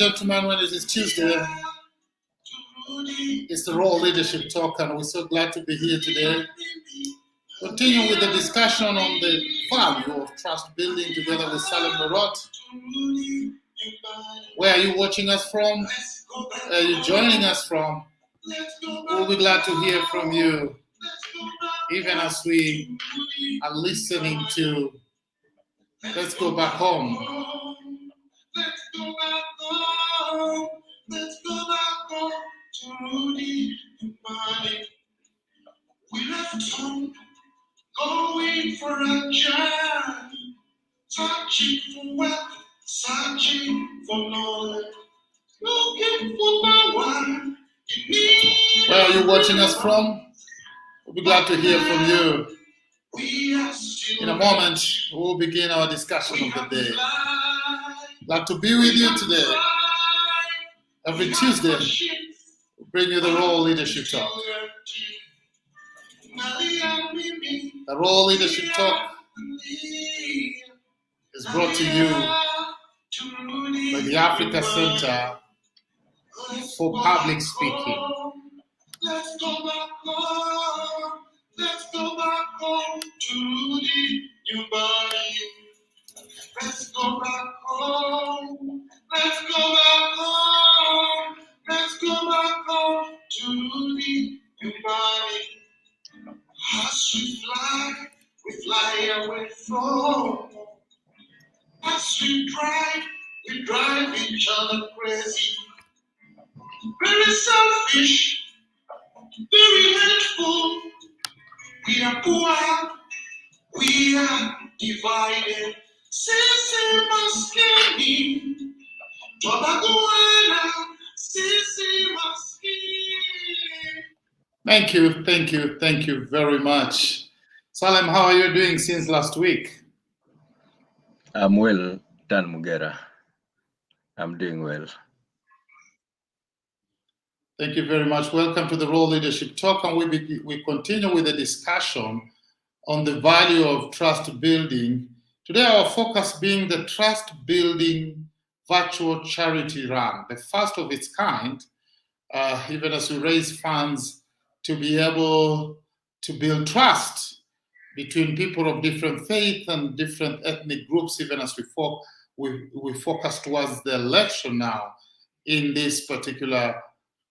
gentlemen, when it is Tuesday, it's the Raw Leadership Talk, and we're so glad to be here today. Continue with the discussion on the value of trust building together with Salem Lorot. Where are you watching us from? Where are you joining us from? We'll be glad to hear from you, even as we are listening to Let's Go Back Home. Let's go back home. Let's go back home to the body. We left home, going for a journey, searching for wealth, searching for knowledge, looking for the one you need. Where are you watching us from? We'll be glad to hear from you. In a moment, we'll begin our discussion of the day. Glad to be with you today. Every Tuesday, we bring you the Raw Leadership Talk. The Raw Leadership Talk is brought to you by the Africa Center for Public Speaking. Let's go back home. Let's go back home to the new body. Let's go back home. Let's go back home. Let's go back home to the new body. As we fly away from home. As we drive each other crazy. Very selfish, very hateful. We are poor, we are divided. Sisi maskini, tunagoana. Sisi maskini. Thank you very much. Salem, how are you doing since last week? I'm well done, Mugera. I'm doing well. Thank you very much. Welcome to the Raw Leadership Talk, and we continue with the discussion on the value of trust building. Today, our focus being the trust building virtual charity run, the first of its kind, even as we raise funds to be able to build trust between people of different faith and different ethnic groups, even as we focus towards the election now in this particular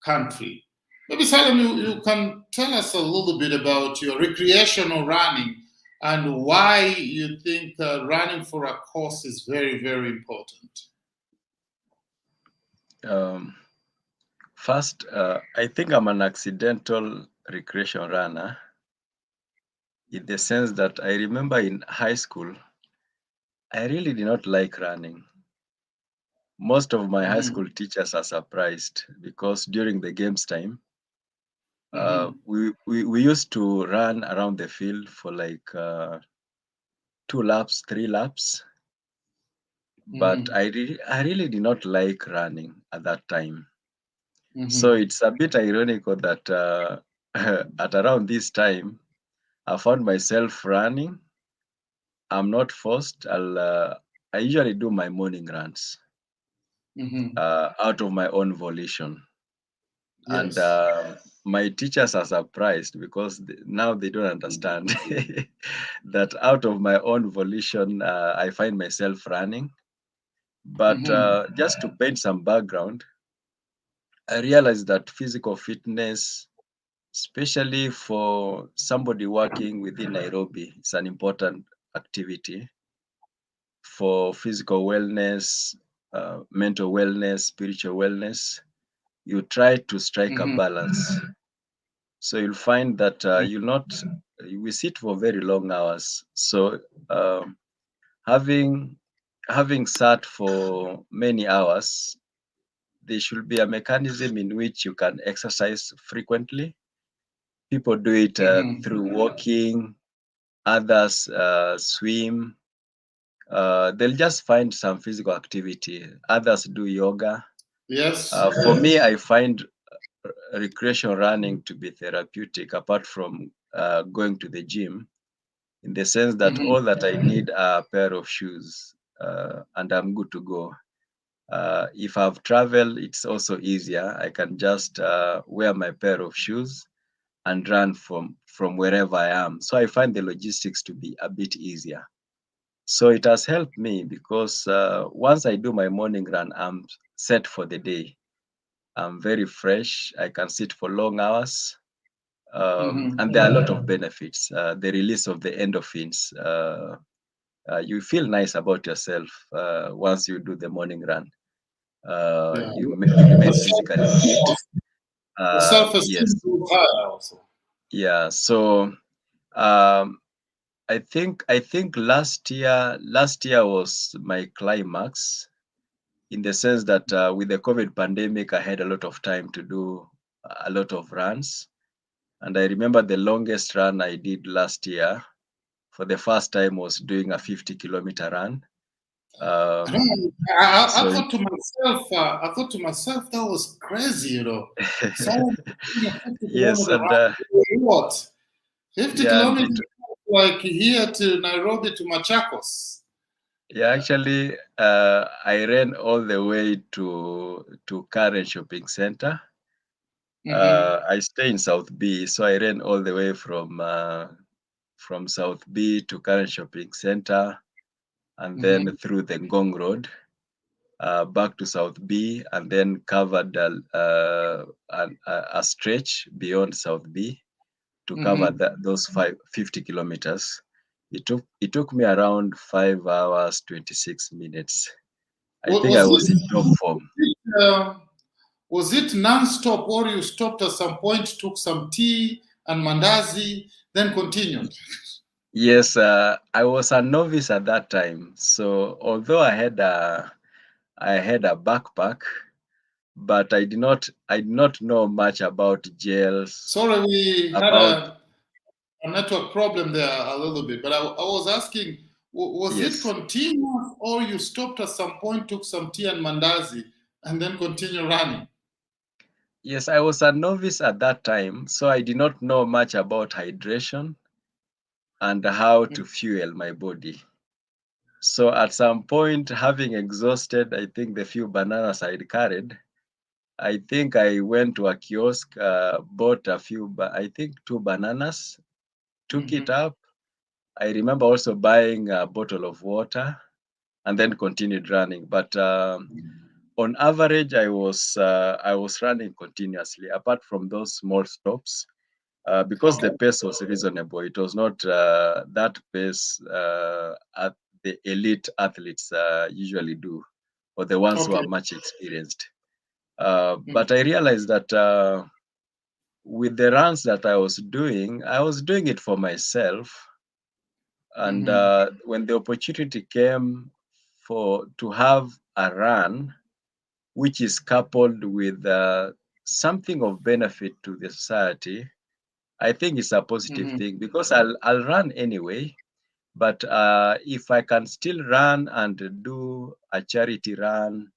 country. Maybe Salem, you can tell us a little bit about your recreational running and why you think running for a cause is very, very important. First, I think I'm an accidental recreation runner in the sense that I remember in high school, I really did not like running. Most of my high school teachers are surprised because during the games time, we used to run around the field for like 2 laps, 3 laps. But I really did not like running at that time. So it's a bit ironical that at around this time, I found myself running. I'm not forced. I usually do my morning runs. Out of my own volition. Yes. And my teachers are surprised because now they don't understand that out of my own volition, I find myself running. But just to paint some background, I realized that physical fitness, especially for somebody working within Nairobi, is an important activity for physical wellness, mental wellness, spiritual wellness. You try to strike a balance. So you'll find that we sit for very long hours. So having sat for many hours, there should be a mechanism in which you can exercise frequently. People do it through walking, others swim. They'll just find some physical activity. Others do yoga. Yes. For me, I find recreation running to be therapeutic, apart from going to the gym, in the sense that all that I need are a pair of shoes and I'm good to go. If I've traveled, it's also easier. I can just wear my pair of shoes and run from wherever I am. So I find the logistics to be a bit easier. So it has helped me because once I do my morning run, I'm set for the day. I'm very fresh. I can sit for long hours. Hmm. And there are a lot of benefits. The release of the endorphins. You feel nice about yourself once you do the morning run. Yeah. You remain physically fit. The Yes, self-esteem goes higher also. yeah. So um, I think last year was my climax in the sense that with the COVID pandemic, I had a lot of time to do a lot of runs. And I remember the longest run I did last year for the first time was doing a 50-kilometer run. I Um, don't. I so thought it, to myself. I thought to myself that was crazy. Someone doing a 50 yes, kilometer and run. What? 50 yeah, and it kilometers, like here to Nairobi to Machakos. yeah actually I ran all the way to Karen Shopping Center. Hmm. I stay in South B, so I ran all the way from South B to Karen Shopping Center, and then Hmm. through the Ngong Road, back to South B, and then covered a stretch beyond South B to cover Hmm. those 50 kilometers. It took me around 5 hours 26 minutes. I think I Was was this in top form. um, was it non-stop, or you stopped at some point, took some tea and mandazi, then continued? Yes, I was a novice at that time. So although I had a backpack, but I did not know much about gels, Sorry, we had about a network problem there a little bit, but I was asking, was it yes. continuous, or you stopped at some point, took some tea and mandazi, and then continue running? Yes, I was a novice at that time, so I did not know much about hydration and how to fuel my body. So at some point, having exhausted, I think the few bananas I'd carried, I think I went to a kiosk, bought I think two bananas, took it Hmm. up. I remember also buying a bottle of water and then continued running. But on average, I was running continuously, apart from those small stops, because Okay. the pace was reasonable. It was not that pace at the elite athletes usually do, or the ones who are Okay. much experienced. Mhm. But I realized that with the runs that I was doing it for myself. And Mhm. when the opportunity came to have a run, which is coupled with something of benefit to the society, I think it's a positive Mhm. thing because I'll run anyway. But if I can still run and do a charity run,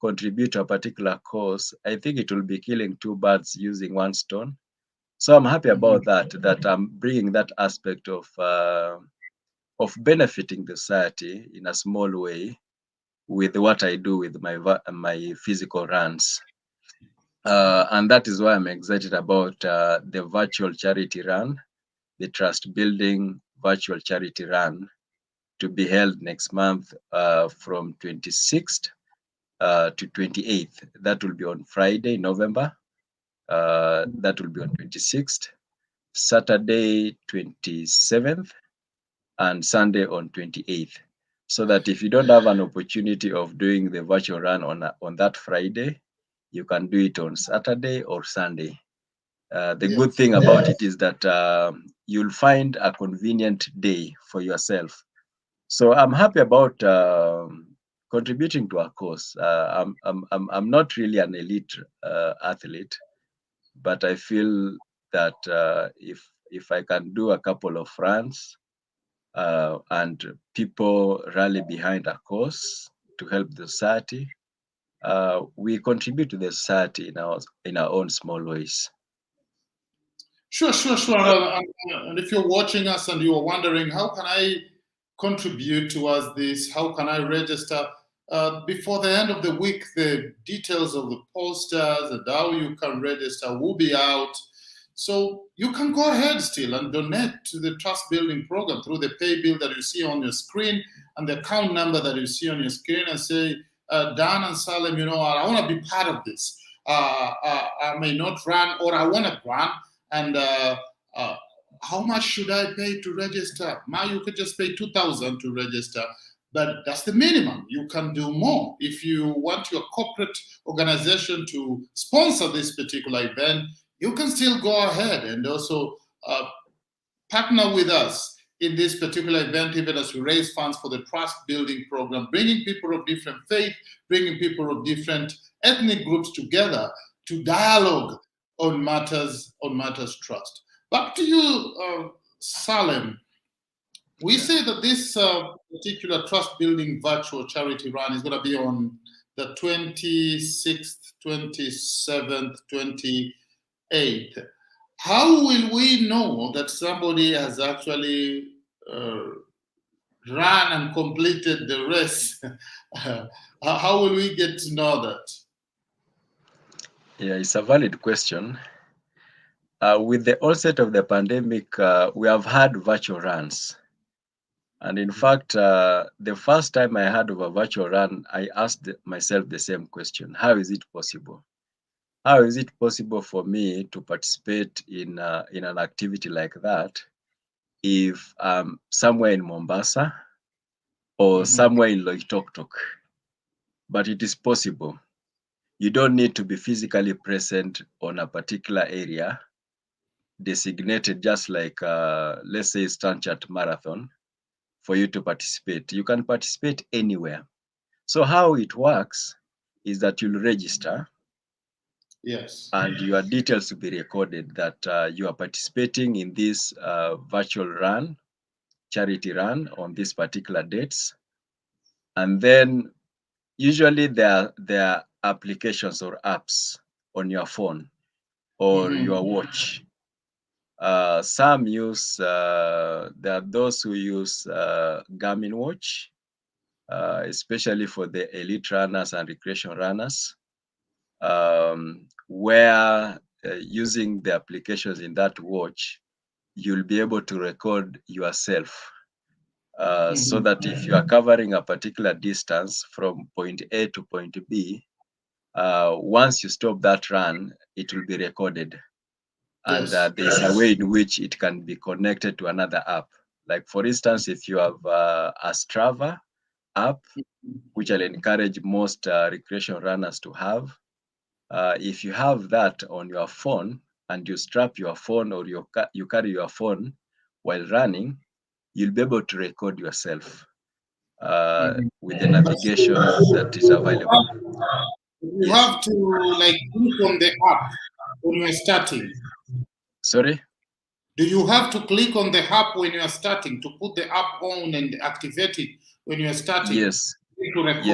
contribute to a particular cause, I think it will be killing two birds using one stone. So I'm happy Mhm. about that. That I'm bringing that aspect of benefiting the society in a small way with what I do with my physical runs. And that is why I'm excited about the virtual charity run, the Trust Building virtual charity run to be held next month from 26th to 28th. That will be on Friday, November. That will be on 26th, Saturday, 27th, and Sunday on 28th. So that if you don't have an opportunity of doing the virtual run on that Friday, you can do it on Saturday or Sunday. The good Yes. thing about it is that you'll find a convenient day for yourself. So I'm happy about contributing to a cause. I'm not really an elite athlete, but I feel that if I can do a couple of runs and people rally behind a cause to help the society, we contribute to the society in our own small ways. Sure, sure, sure. And if you're watching us and you're wondering, how can I contribute towards this? How can I register? before the end of the week, the details of the posters and how you can register will be out. So you can go ahead still and donate to the Trust Building program through the pay bill that you see on your screen and the account number that you see on your screen, and say, Dan and Salem, I want to be part of this. I may not run, or I want to run, and uh, how much should I pay to register? Now you could just pay 2,000 to register, but that's the minimum. You can do more. If you want your corporate organization to sponsor this particular event, you can still go ahead and also partner with us in this particular event, even as we raise funds for the Trust Building program, bringing people of different faith, bringing people of different ethnic groups together to dialogue on matters trust. Back to you, Salem. We say that this particular Trust Building virtual charity run is going to be on the 26th, 27th, 28th. How will we know that somebody has actually run and completed the race? How will we get to know that? Yeah, it's a valid question. With the onset of the pandemic, we have had virtual runs. And in fact, the first time I heard of a virtual run, I asked myself the same question: how is it possible? How is it possible for me to participate in an activity like that if I'm somewhere in Mombasa or somewhere in Loitoktok? But it is possible. You don't need to be physically present on a particular area designated, just like, let's say, Stanchart Marathon, for you to participate. You can participate anywhere. So how it works is that you'll register. Yes. And your details will be recorded that you are participating in this virtual run, charity run, on these particular dates. And then usually there are applications or apps on your phone or your watch. Some use, there are those who use Garmin watch, especially for the elite runners and recreation runners, where using the applications in that watch, you'll be able to record yourself, so that if you are covering a particular distance from point A to point B, once you stop that run, it will be recorded. And Yes. there's a way in which it can be connected to another app. Like, for instance, if you have a Strava app, which I'll encourage most recreation runners to have, if you have that on your phone and you strap your phone, or you carry your phone while running, you'll be able to record yourself with the navigation that is available. You Yes. have to like click on the app when you're starting. Sorry? Do you have to click on the app when you are starting to put the app on and activate it when you are starting Yes. to record?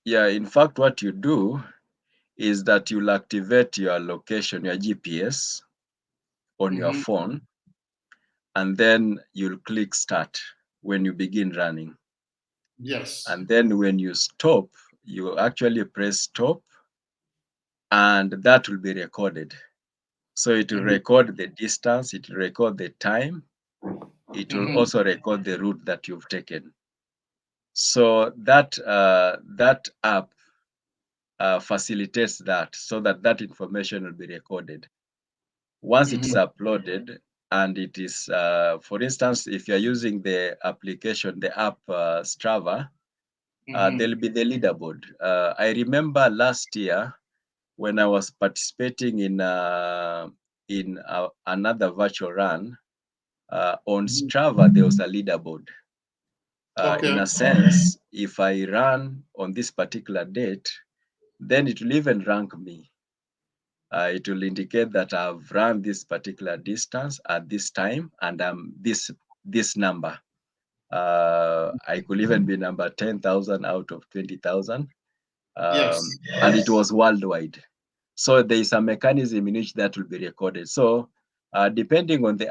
Yes. In fact, what you do is that you'll activate your location, your GPS on your phone, and then you'll click start when you begin running. Yes. And then when you stop, you actually press stop, and that will be recorded. So it will record the distance, it will record the time, it will also record the route that you've taken. So that app facilitates that, so that information will be recorded. Once it is uploaded, and it is, for instance, if you're using the application, the app Strava, there'll be the leaderboard. I remember last year when I was participating in another virtual run, on Strava, there was a leaderboard. In a sense, if I run on this particular date, then it will even rank me. It will indicate that I've run this particular distance at this time, and I'm this number. I could even be number 10,000 out of 20,000. Yes. And it was worldwide. So there is a mechanism in which that will be recorded. So depending on the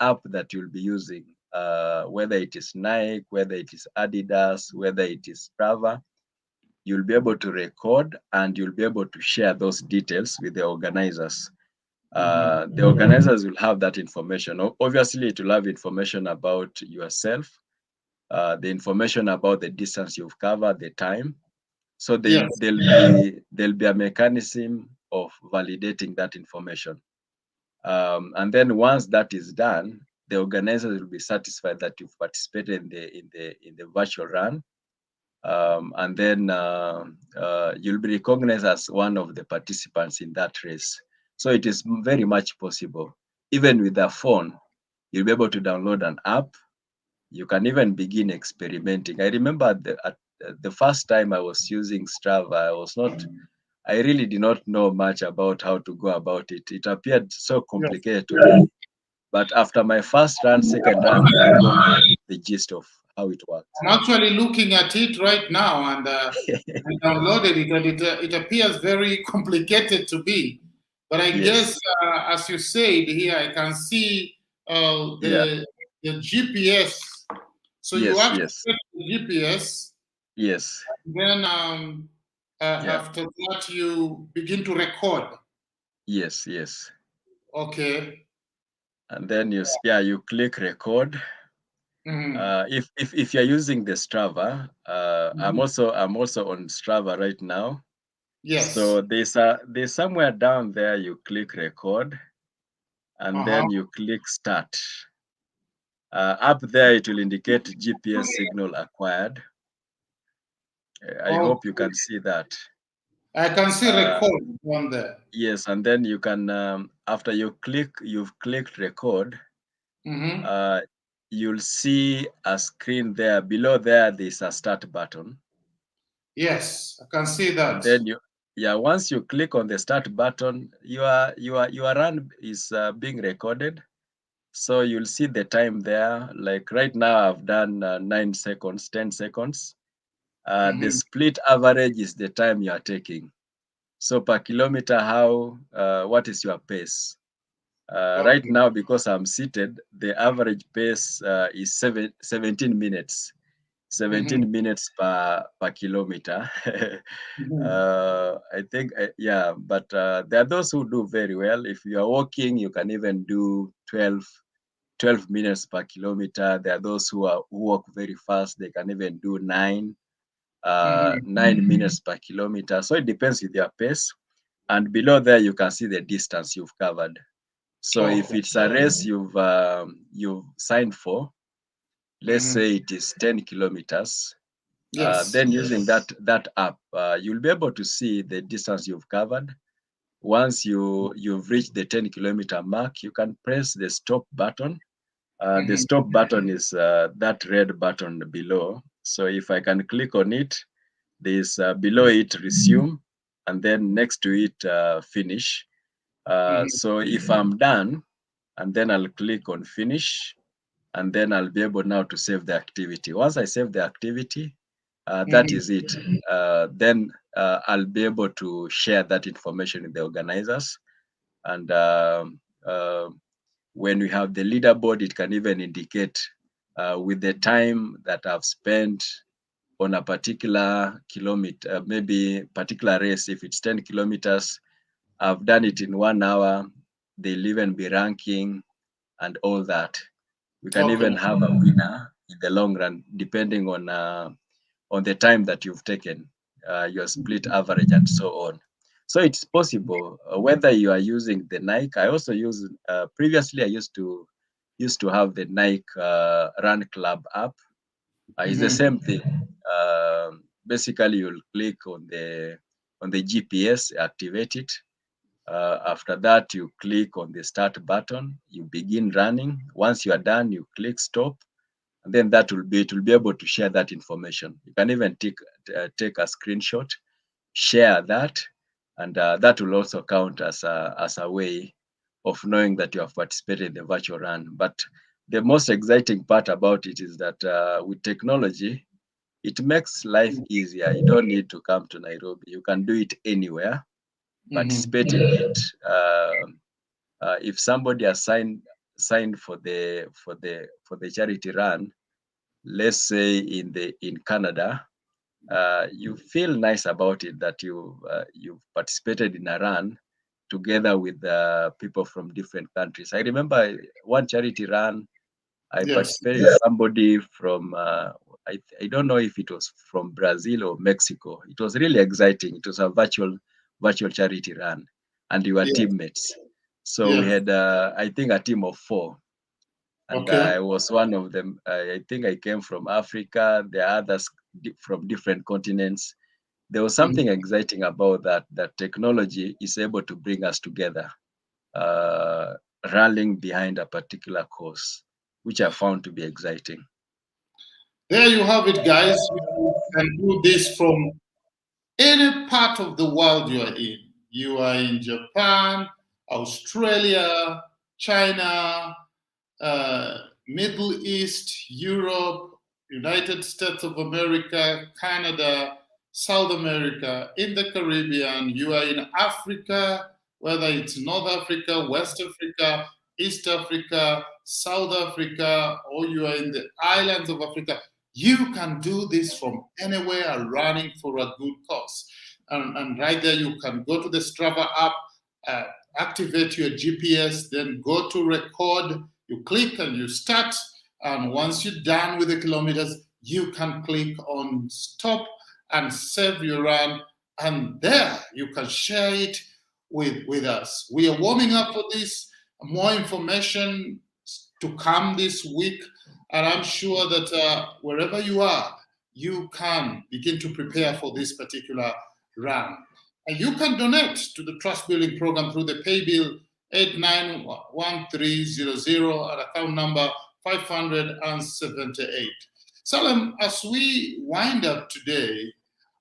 app that you'll be using, whether it is Nike, whether it is Adidas, whether it is Strava, you'll be able to record and you'll be able to share those details with the organizers. The organizers will have that information. Obviously, it will have information about yourself, the information about the distance you've covered, the time. So Yes. there'll be a mechanism of validating that information. And then once that is done, the organizers will be satisfied that you've participated in the virtual run. And then you'll be recognized as one of the participants in that race. So it is very much possible. Even with a phone, you'll be able to download an app. You can even begin experimenting. I remember the first time I was using Strava, I really did not know much about how to go about it. It appeared so Yes. complicated to me. But after my first run, second run, I got the gist of how it worked. I'm actually looking at it right now, and I downloaded it, and it appears very complicated to be. But I Yes. guess, as you said here, I can see Yeah. the GPS. So you Yes. actually Yes. set the GPS, Yes. then Yeah. after that you begin to record. Yes. Yes. Okay. And then you click record. If you're using the Strava, I'm also on Strava right now. Yes. So there's somewhere down there you click record, and Uh-huh. then you click start. Up there it will indicate GPS signal acquired. I Oh, hope you can see that. I can see Uh, record on there. yes, and then you can after you've clicked record. Mm-hmm. Uh, you'll see a screen there. Below there, there's a start button. Yes, I can see And that. then once you click on the start button, your run is being recorded. So you'll see the time there. Like right now, I've done 9 seconds, 10 seconds. The Mm-hmm. split average is the time you are taking. So per kilometer, what is your pace? Right Okay. now, because I'm seated, the average pace is 17 minutes. Mm-hmm. 17 minutes per kilometer. Mm-hmm. I think, yeah, but there are those who do very well. If you are walking, you can even do 12 minutes per kilometer. There are those who walk very fast. They can even do 9 minutes per kilometer. So it depends with your pace. And below there, you can see the distance you've covered. So if Okay. it's a race you've signed for, let's Mm-hmm. say it is 10 kilometers, Yes. then using that app, you'll be able to see the distance you've covered. Once you've reached the 10-kilometer mark, you can press the stop button. The Mm-hmm. stop button is that red button below. So if I can click on it, there's below it resume, and then next to it finish. Mm-hmm. So if I'm done, and then I'll click on finish, and then I'll be able now to save the activity. Once I save the activity, that Mm-hmm. is it. Then I'll be able to share that information with the organizers. And when we have the leaderboard, it can even indicate with the time that I've spent on a particular kilometer, maybe particular race. If it's 10 kilometers, I've done it in 1 hour. They'll even be ranking and all that. We can Okay. even have a winner in the long run, depending on the time that you've taken, your split average, and so on. So it's possible whether you are using the Nike. I also use previously. I used to have the Nike Run Club app. It's the Mm-hmm. same thing. Basically, you'll click on the GPS, activate it. After that, you click on the start button. You begin running. Once you are done, you click stop, and then it will be able to share that information. You can even take a screenshot, share that, and that will also count as a way of knowing that you have participated in the virtual run. But the most exciting part about it is that with technology, it makes life easier. You don't need to come to Nairobi. You can do it anywhere, Mm-hmm. participate in it. If somebody has signed for the charity run, let's say in Canada, you feel nice about it that you've participated in a run together with people from different countries. I remember one charity run I Yes. participated with somebody from I don't know if it was from Brazil or Mexico. It was really exciting. It was a virtual charity run, and we were Yes. teammates. So we Yeah. had I think a team of four, and Okay. I was one of them. I think I came from Africa. The others from different continents. There was something Mhm. exciting about that. That technology is able to bring us together, uh, rallying behind a particular cause, which I found to be exciting. There you have it, guys. You can do this from any part of the world you are in. You are in Japan, Australia, China, Middle East, Europe, United States of America, Canada, South America, in the Caribbean. You are in Africa, whether it's North Africa, West Africa, East Africa, South Africa, or you are in the islands of Africa. You can do this from anywhere running for a good cause. And right there, you can go to the Strava app, uh, activate your GPS, then go to record. You click and you start. And once you're done with the kilometers, you can click on stop and save your run. And there you can share it with us. We are warming up for this. More information to come this week. And I'm sure that wherever you are, you can begin to prepare for this particular run. And you can donate to the Trust Building Program through the pay bill 891300 at account number 578. Salem, as we wind up today,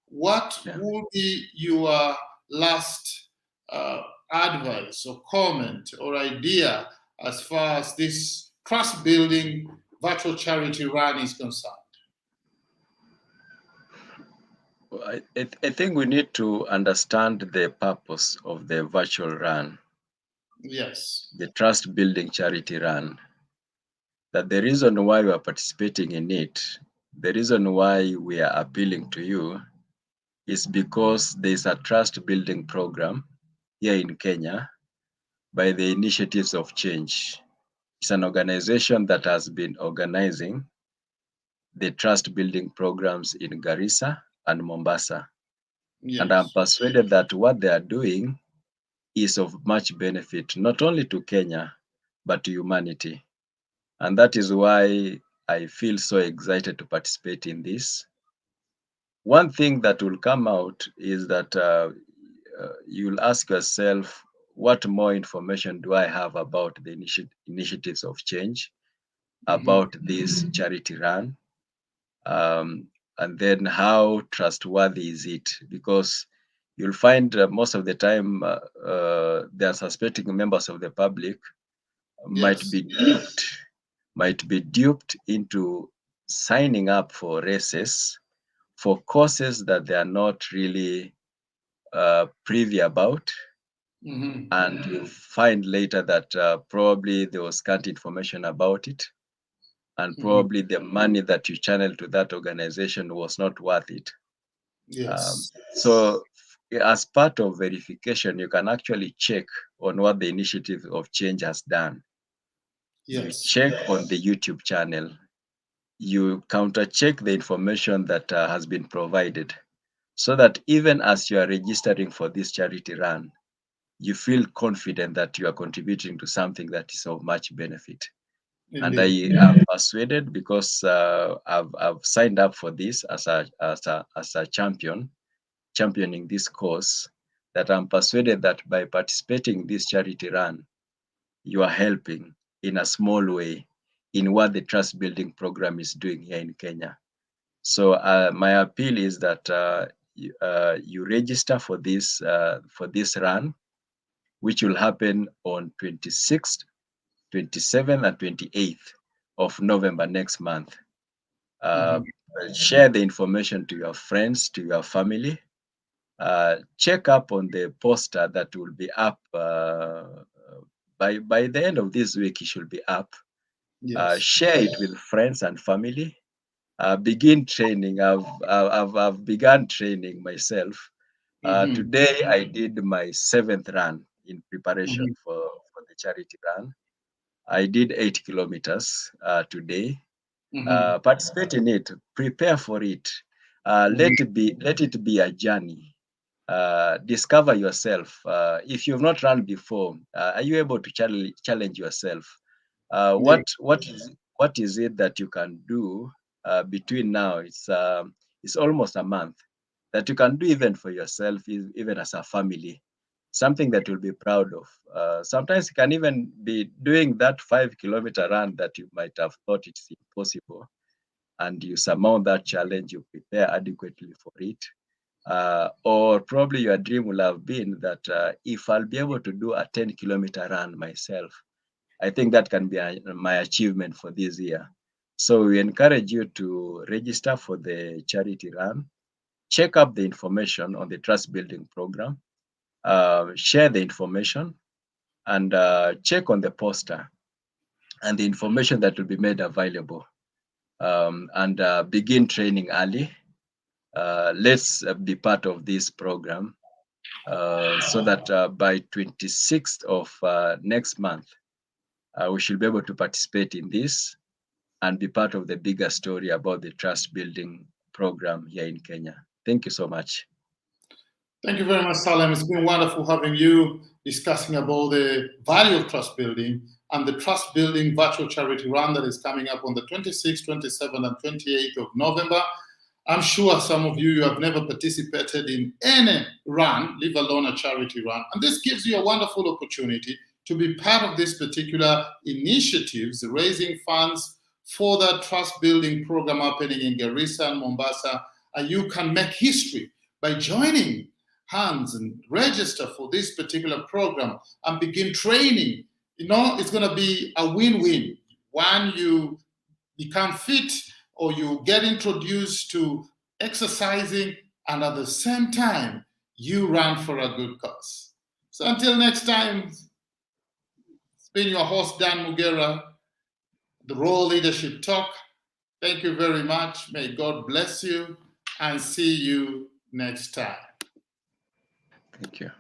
what Yeah. would be your last uh, advice or comment or idea as far as this trust building virtual charity run is concerned? I think we need to understand the purpose of the virtual run, Yes. the trust building charity run. That the reason why we are participating in it, the reason why we are appealing to you is because there's a trust building program here in Kenya by the Initiatives of Change. It's an organization that has been organizing the trust building programs in Garissa and Mombasa. And I'm Yes. persuaded that what they are doing is of much benefit, not only to Kenya, but to humanity. And that is why I feel so excited to participate in this. One thing that will come out is that you'll ask yourself, what more information do I have about the initiatives of change, Mhm. about this charity run? Um, and then how trustworthy is it? Because you'll find most of the time they are suspecting members of the public might Yes. be duped, might be duped into signing up for races for causes that they are not really privy about. Mhm. And you find later that probably there was scant information about it, and Mhm. probably the money that you channeled to that organization was not worth it. Um, Yes. so, as part of verification, you can actually check on what the Initiative of Change has done. You Yes. check on the YouTube channel. You counter check the information that has been provided, so that even as you are registering for this charity run, you feel confident that you are contributing to something that is of much benefit. And I Indeed. am persuaded because I've signed up for this as a champion, championing this cause, that I'm persuaded that by participating in this charity run, you are helping in a small way in what the trust building program is doing here in Kenya. So my appeal is that you register for this run, which will happen on 26th, 27th, and 28th of November next month. Uh, Mhm. Share the information to your friends, to your family. Check up on the poster that will be up by the end of this week, it should be up. Yes. Share it with friends and family. Begin training. I've begun training myself. Mm-hmm. Today I did my 7th run in preparation Mm-hmm. for the charity run. I did 8 kilometers today. Mm-hmm. Participate in it, prepare for it. Let it be a journey. Discover yourself. If you've not run before, are you able to challenge yourself? Yeah. What is it that you can do between now? It's almost a month that you can do even for yourself, even as a family. Something that you'll be proud of. Sometimes you can even be doing that 5 kilometer run that you might have thought it's impossible, and you surmount that challenge, you prepare adequately for it. Or probably your dream will have been that if I'll be able to do a 10-kilometer run myself, I think that can be my achievement for this year. So we encourage you to register for the charity run, check up the information on the Trust Building program, share the information, and check on the poster and the information that will be made available. And begin training early. Let's be part of this program so that by 26th of next month, we should be able to participate in this and be part of the bigger story about the trust building program here in Kenya. Thank you so much. Thank you very much, Salem. It's been wonderful having you discussing about the value of trust building and the trust building virtual charity run that is coming up on the 26th, 27th, and 28th of November. I'm sure some of you have never participated in any run, leave alone a charity run. And this gives you a wonderful opportunity to be part of this particular initiatives, raising funds for the trust building program happening in Garissa and Mombasa. And you can make history by joining hands and register for this particular program and begin training. It's going to be a win-win. One, you become fit or you get introduced to exercising, and at the same time, you run for a good cause. So until next time, it's been your host, Dan Mugera, the Raw Leadership Talk. Thank you very much. May God bless you and see you next time. Thank you.